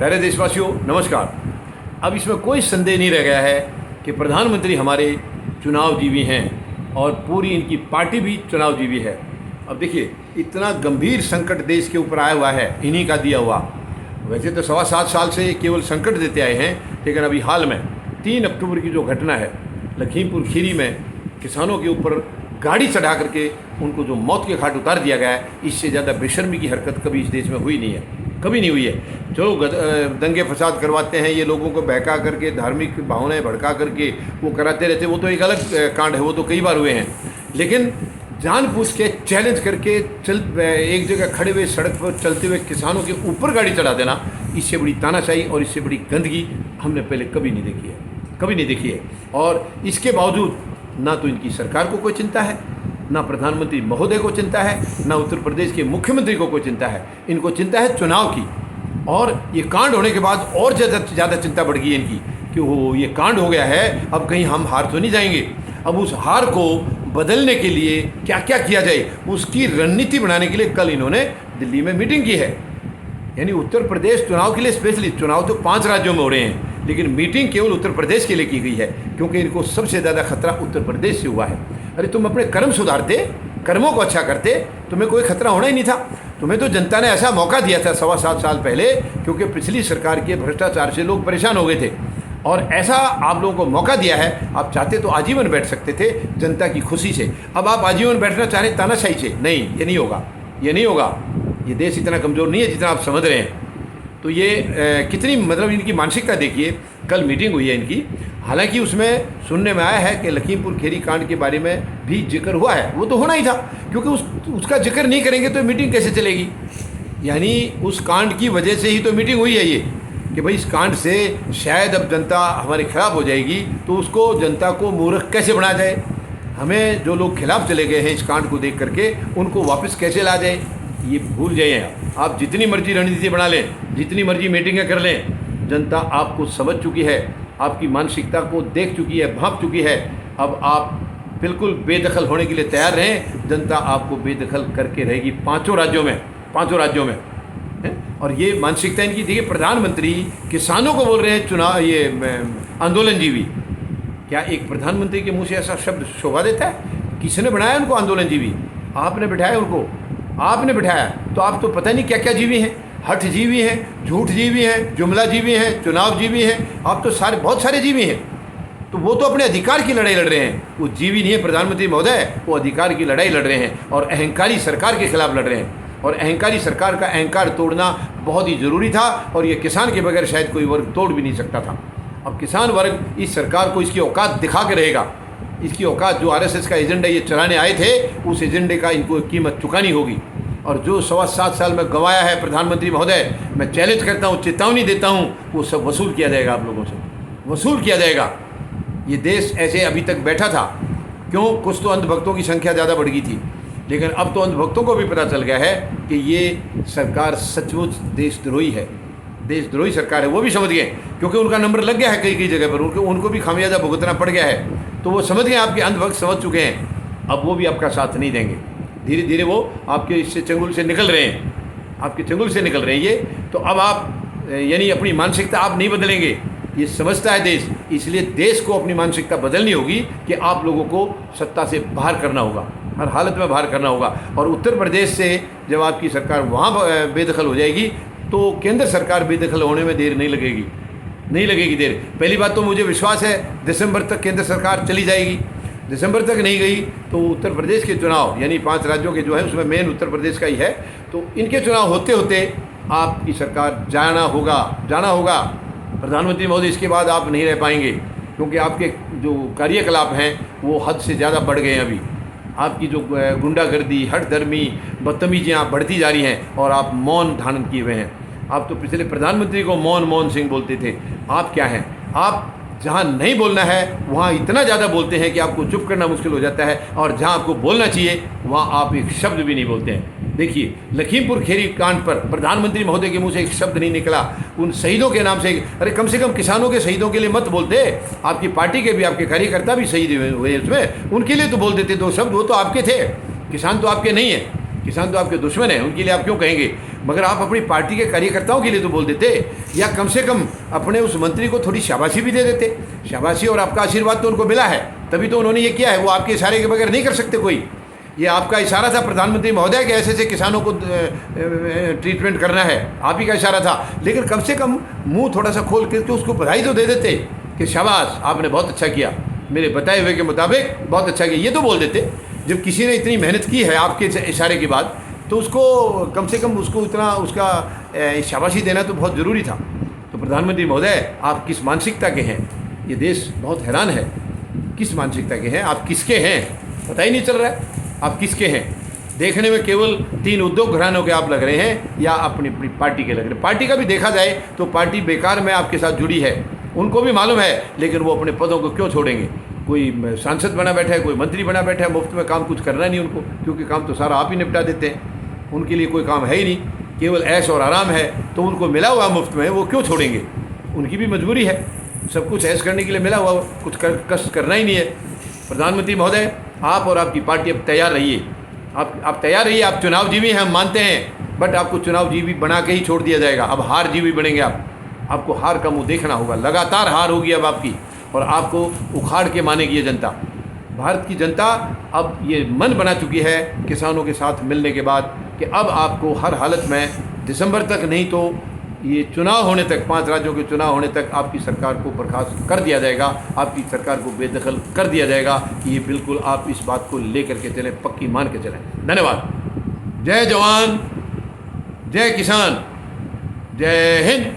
प्यारे देशवासियों नमस्कार। अब इसमें कोई संदेह नहीं रह गया है कि प्रधानमंत्री हमारे चुनावजीवी हैं और पूरी इनकी पार्टी भी चुनावजीवी है। अब देखिए, इतना गंभीर संकट देश के ऊपर आया हुआ है इन्हीं का दिया हुआ। वैसे तो 7.25 साल से केवल संकट देते आए हैं, लेकिन अभी हाल में 3 अक्टूबर की जो घटना है लखीमपुर खीरी में किसानों के ऊपर गाड़ी चढ़ा करके उनको जो मौत के घाट उतार दिया गया है, इससे ज़्यादा बेशर्मी की हरकत कभी इस देश में हुई नहीं है, कभी नहीं हुई है। चलो दंगे फसाद करवाते हैं ये, लोगों को बहका करके धार्मिक भावनाएं भड़का करके वो कराते रहते, वो तो एक अलग कांड है, वो तो कई बार हुए हैं। लेकिन जानबूझ के चैलेंज करके एक जगह खड़े हुए सड़क पर चलते हुए किसानों के ऊपर गाड़ी चढ़ा देना, इससे बड़ी तानाशाही और इससे बड़ी गंदगी हमने पहले कभी नहीं देखी है, कभी नहीं देखी है। और इसके बावजूद ना तो इनकी सरकार को कोई चिंता है, ना प्रधानमंत्री महोदय को चिंता है, ना उत्तर प्रदेश के मुख्यमंत्री को कोई चिंता है। इनको चिंता है चुनाव की। और ये कांड होने के बाद और ज़्यादा चिंता बढ़ गई है इनकी कि वो ये कांड हो गया है, अब कहीं हम हार तो नहीं जाएंगे। अब उस हार को बदलने के लिए क्या क्या किया जाए, उसकी रणनीति बनाने के लिए कल इन्होंने दिल्ली में मीटिंग की है। यानी उत्तर प्रदेश चुनाव के लिए स्पेशली, चुनाव तो 5 राज्यों में हो रहे हैं, लेकिन मीटिंग केवल उत्तर प्रदेश के लिए की गई है, क्योंकि इनको सबसे ज़्यादा खतरा उत्तर प्रदेश से हुआ है। अरे तुम अपने कर्म सुधारते, कर्मों को अच्छा करते, तुम्हें कोई खतरा होना ही नहीं था। तुम्हें तो जनता ने ऐसा मौका दिया था 7.25 साल पहले, क्योंकि पिछली सरकार के भ्रष्टाचार से लोग परेशान हो गए थे, और ऐसा आप लोगों को मौका दिया है। आप चाहते तो आजीवन बैठ सकते थे जनता की खुशी से। अब आप आजीवन बैठना चाह रहे तानाशाही से, नहीं, ये नहीं होगा, ये नहीं होगा। ये देश इतना कमज़ोर नहीं है जितना आप समझ रहे हैं। तो ये कितनी मतलब इनकी मानसिकता देखिए। कल मीटिंग हुई है इनकी, हालांकि उसमें सुनने में आया है कि लखीमपुर खीरी कांड के बारे में भी जिक्र हुआ है। वो तो होना ही था, क्योंकि उसका जिक्र नहीं करेंगे तो मीटिंग कैसे चलेगी। यानी उस कांड की वजह से ही तो मीटिंग हुई है ये, कि भाई इस कांड से शायद अब जनता हमारे खिलाफ हो जाएगी, तो उसको जनता को मूर्ख कैसे बनाया जाए। हमें जो लोग खिलाफ चले गए हैं इस कांड को देख करके, उनको वापस कैसे ला जाए, ये भूल जाइए। आप जितनी मर्जी रणनीति बना लें, जितनी मर्जी मीटिंगें कर लें, जनता आपको समझ चुकी है, आपकी मानसिकता को देख चुकी है, भांप चुकी है। अब आप बिल्कुल बेदखल होने के लिए तैयार रहें, जनता आपको बेदखल करके रहेगी 5 राज्यों में, 5 राज्यों में। और ये मानसिकता इनकी देखिए। प्रधानमंत्री किसानों को बोल रहे हैं चुनाव ये आंदोलनजीवी। क्या एक प्रधानमंत्री के मुंह से ऐसा शब्द शोभा देता है? किसने बनाया उनको आंदोलनजीवी? आपने बिठाया उनको, आपने बिठाया। तो आप तो पता नहीं क्या क्या जीवी हैं, हठ जीवी हैं, झूठ जीवी हैं, जुमला जीवी हैं, चुनाव जीवी हैं। आप तो सारे बहुत सारे जीवी हैं। तो वो तो अपने अधिकार की लड़ाई लड़ रहे हैं, वो जीवी नहीं है प्रधानमंत्री महोदय, वो अधिकार की लड़ाई लड़ रहे हैं और अहंकारी सरकार के खिलाफ लड़ रहे हैं। और अहंकारी सरकार का अहंकार तोड़ना बहुत ही ज़रूरी था, और ये किसान के बगैर शायद कोई वर्ग तोड़ भी नहीं सकता था। अब किसान वर्ग इस सरकार को इसकी औकात दिखा के रहेगा। इसकी औकात, जो आरएसएस का एजेंडा ये चलाने आए थे, उस एजेंडे का इनको कीमत चुकानी होगी। और जो 7.25 साल में गंवाया है प्रधानमंत्री महोदय, मैं चैलेंज करता हूँ, चेतावनी देता हूँ, वो सब वसूल किया जाएगा, आप लोगों से वसूल किया जाएगा। ये देश ऐसे अभी तक बैठा था क्यों? कुछ तो अंधभक्तों की संख्या ज़्यादा बढ़ गई थी, लेकिन अब तो अंधभक्तों को भी पता चल गया है कि ये सरकार सचमुच देशद्रोही है, देशद्रोही सरकार है। वो भी समझ गए, क्योंकि उनका नंबर लग गया है कई कई जगह पर, उनको भी खामियाजा भुगतना पड़ गया है। तो वो समझ गए, आपके अंधभक्त समझ चुके हैं। अब वो भी आपका साथ नहीं देंगे। धीरे धीरे वो आपके इससे चंगुल से निकल रहे हैं, आपके चंगुल से निकल रहे हैं ये। तो अब आप यानी अपनी मानसिकता आप नहीं बदलेंगे, ये समझता है देश। इसलिए देश को अपनी मानसिकता बदलनी होगी कि आप लोगों को सत्ता से बाहर करना होगा, हर हालत में बाहर करना होगा। और उत्तर प्रदेश से जब आपकी सरकार वहाँ बेदखल हो जाएगी, तो केंद्र सरकार बेदखल होने में देर नहीं लगेगी, नहीं लगेगी देर। पहली बात तो मुझे विश्वास है दिसंबर तक केंद्र सरकार चली जाएगी। दिसंबर तक नहीं गई तो उत्तर प्रदेश के चुनाव, यानी 5 राज्यों के जो है उसमें मेन उत्तर प्रदेश का ही है, तो इनके चुनाव होते होते आपकी सरकार जाना होगा। प्रधानमंत्री महोदय, इसके बाद आप नहीं रह पाएंगे, क्योंकि आपके जो कार्यकलाप हैं वो हद से ज़्यादा बढ़ गए हैं। अभी आपकी जो गुंडागर्दी, हठधर्मी, बदतमीजियाँ बढ़ती जा रही हैं, और आप मौन धारण किए हुए हैं। आप तो पिछले प्रधानमंत्री को मौन सिंह बोलते थे। आप क्या हैं? आप जहाँ नहीं बोलना है वहाँ इतना ज़्यादा बोलते हैं कि आपको चुप करना मुश्किल हो जाता है, और जहाँ आपको बोलना चाहिए वहाँ आप एक शब्द भी नहीं बोलते हैं। देखिए, लखीमपुर खीरी कांड पर प्रधानमंत्री महोदय के मुंह से एक शब्द नहीं निकला उन शहीदों के नाम से। अरे कम से कम किसानों के शहीदों के लिए मत बोलते। आपकी पार्टी के भी, आपके कार्यकर्ता भी शहीद हुए उसमें, उनके लिए तो बोल देते 2 शब्द। वो तो आपके थे, किसान तो आपके नहीं है, किसान तो आपके दुश्मन हैं, उनके लिए आप क्यों कहेंगे। मगर आप अपनी पार्टी के कार्यकर्ताओं के लिए तो बोल देते, या कम से कम अपने उस मंत्री को थोड़ी शाबाशी भी दे देते। शाबाशी और आपका आशीर्वाद तो उनको मिला है, तभी तो उन्होंने ये किया है। वो आपके इशारे के बगैर नहीं कर सकते कोई। ये आपका इशारा था प्रधानमंत्री महोदय के ऐसे ऐसे किसानों को ट्रीटमेंट करना है, आप ही का इशारा था। लेकिन कम से कम मुंह थोड़ा सा खोल के तो उसको बधाई तो दे देते कि शाबाश, आपने बहुत अच्छा किया, मेरे बताए हुए के मुताबिक बहुत अच्छा किया, ये तो बोल देते। जब किसी ने इतनी मेहनत की है आपके इशारे के बाद, तो उसको कम से कम उसको इतना उसका शाबाशी देना तो बहुत ज़रूरी था। तो प्रधानमंत्री महोदय, आप किस मानसिकता के हैं? ये देश बहुत हैरान है, किस मानसिकता के हैं आप? किसके हैं पता ही नहीं चल रहा है आप किसके हैं। देखने में केवल 3 उद्योग घरानों के आप लग रहे हैं, या अपनी अपनी पार्टी के लग रहे हैं। पार्टी का भी देखा जाए तो पार्टी बेकार में आपके साथ जुड़ी है, उनको भी मालूम है, लेकिन वो अपने पदों को क्यों छोड़ेंगे? कोई सांसद बना बैठा है, कोई मंत्री बना बैठा है, मुफ्त में काम कुछ करना नहीं उनको, क्योंकि काम तो सारा आप ही निपटा देते हैं। उनके लिए कोई काम है ही नहीं, केवल ऐश और आराम है, तो उनको मिला हुआ मुफ्त में वो क्यों छोड़ेंगे? उनकी भी मजबूरी है, सब कुछ ऐश करने के लिए मिला हुआ, कुछ कष्ट करना ही नहीं है। प्रधानमंत्री महोदय, आप और आपकी पार्टी अब तैयार रहिए, आप तैयार रहिए। आप चुनाव जीवी हैं, हम मानते हैं, बट आपको चुनाव जीवी बना के ही छोड़ दिया जाएगा। अब हार जीवी बनेंगे आप, आपको हार का मुंह देखना होगा। लगातार हार होगी अब आपकी, और आपको उखाड़ के मानेगी ये जनता। भारत की जनता अब ये मन बना चुकी है किसानों के साथ मिलने के बाद कि अब आपको हर हालत में दिसंबर तक नहीं तो ये चुनाव होने तक, 5 राज्यों के चुनाव होने तक आपकी सरकार को बर्खास्त कर दिया जाएगा, आपकी सरकार को बेदखल कर दिया जाएगा। कि ये बिल्कुल आप इस बात को लेकर के चलें, पक्की मान के चलें। धन्यवाद। जय जवान, जय किसान, जय हिंद।